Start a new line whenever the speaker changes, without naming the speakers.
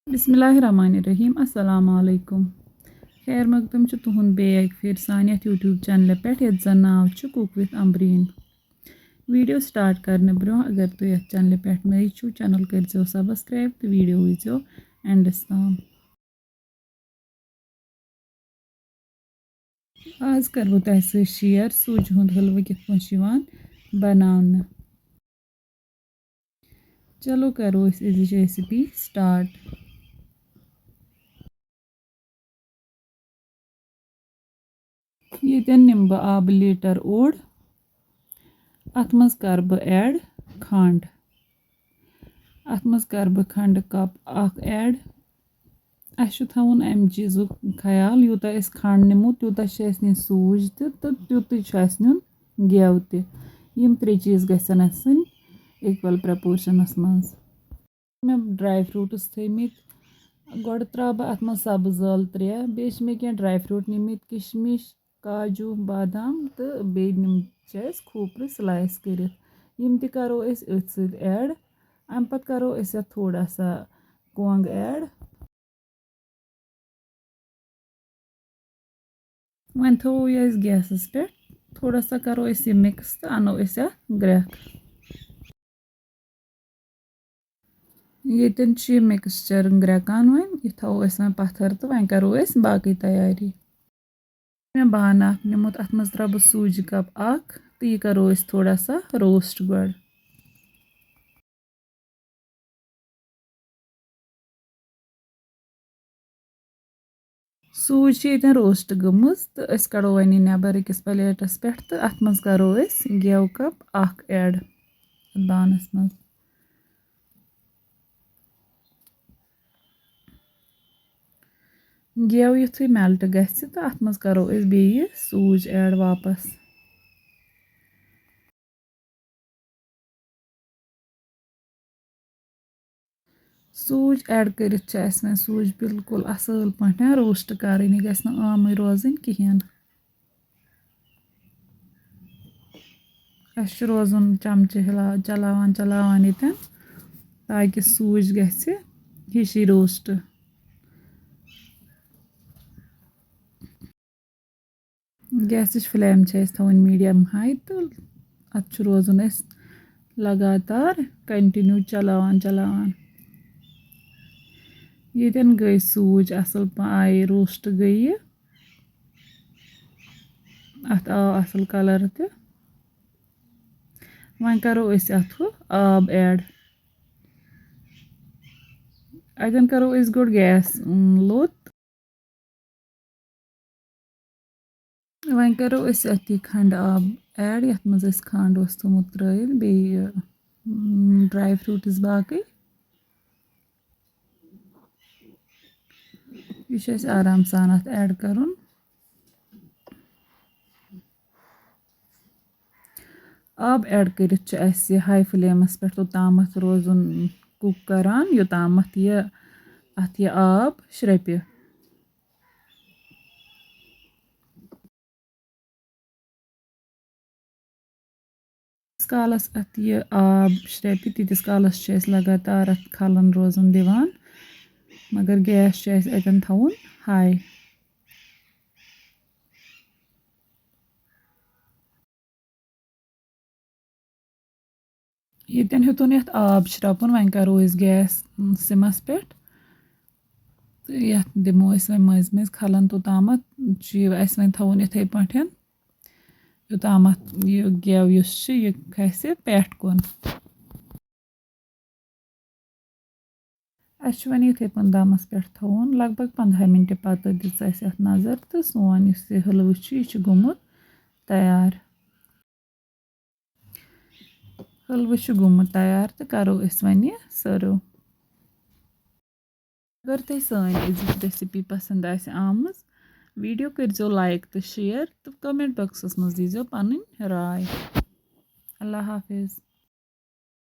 बिस्मिल्लाहिर्रहमानिर्रहीम अस्सलाम वालेकुम खैर मकदम तुहद बे फिर सान यूट्यूब चैनल पे ये जन नाव cook with Ambreen video start करने ब्रो अगर तुम ये चैनल पे नई छो चैनल कर सब्सक्राइब तो वीडियो वो एंडस ताम आज कर बह तुम शेयर सूज हुंद हलवह कित बनाने चलो करो रेसिपी स्टार्ट ये निम बह आब लीटर ओड अत मज कर बह ऐड खंड अत मज कर बह खंड कप अख ऐड अस थवन अमि चीज़ ख्याल यूत खंड निमो तूत नी सूज तो तुत नुन गेव तम त्रे चीज़ गसन इक्वल प्रपोर्शनस मज मे ड्राई फ्रूट्स थमित गो त्रा बह अत मज सब्ज ٲल त्रे बे मे कह ड्राई फ्रूट निमित किशमिश काजू बादाम तो बे खोपर स्लाइस कर करो अथ ऐड अम पत करो थोड़ा सा कोंग ऐड वन थो गैसस पे थोड़ा सा करो यह मिक्स तो अनो ग्रेख ये मिक्सचर ग्रेकान वन यह थो वन पत्थर तो वन करो बाकी तैयारी मे बान निमुत अत मज त्रा बह सूजी कप अख तो यह करो थोड़ा सा रोस्ट गड सूज ये रोस्ट गमज तो कड़ो वन नबर अकिस प्लेटस पे तो अत मज करो गेव कप अख ऐड बानस मज गेव युथु मेल्ट गि तो अत मज करो बे सूज ऐड वापस सूज ऐड कर सूज बिल्कुल असल पे रोस्ट कर आम रोजन कहें अस रोजन चमचे हिला चलावान चलावान ये ताकि सूज गि रोस्ट गैस फ्लेम थवन मीडियम हाई तो अत रोजन लगातार कंटिन्यू चलावान चलावान ये गई सूज असल आए रोस्ट गई अत आव असल कलर तो वन करो अत आब ऐड अतन करो गोड गैस लोत वन करो अत खंड आब ऐड ये मज खंड थोमुत त्रित बे ड्राई फ्रूट्स बाकी यह आराम सान अत ऐड कर आब ऐड कर हाई फ्लेमस पे तोताम रोजन कुक करान योताम अत यह आब श्रेप कालस अत यह आब श्रेप तीस कालस लगातार अत खलन रोजन दिवान मगर गैस अतन थवन हाई ये हेतुन ये आब श्रपुन वन करो गैस सिमस पे तो ये दिमो वन मज मज खलन तोताम वन थवन इथे पे योताम यह गेव यह खस पेट कुन अस वन इथे पे दमस पे थवन लगभग 15 मिनट पत दिस अत नजर तो सोन हलवह यह गोमुत तैयार हलवह गोमुत तैयार तो करो वन यह सर्व अगर तुम सान रेसिपी पसंद आम वीडियो करो लाइक तो शेयर तो कमेंट बॉक्सस मज दीजो पन राय अल्लाह हाफिज़।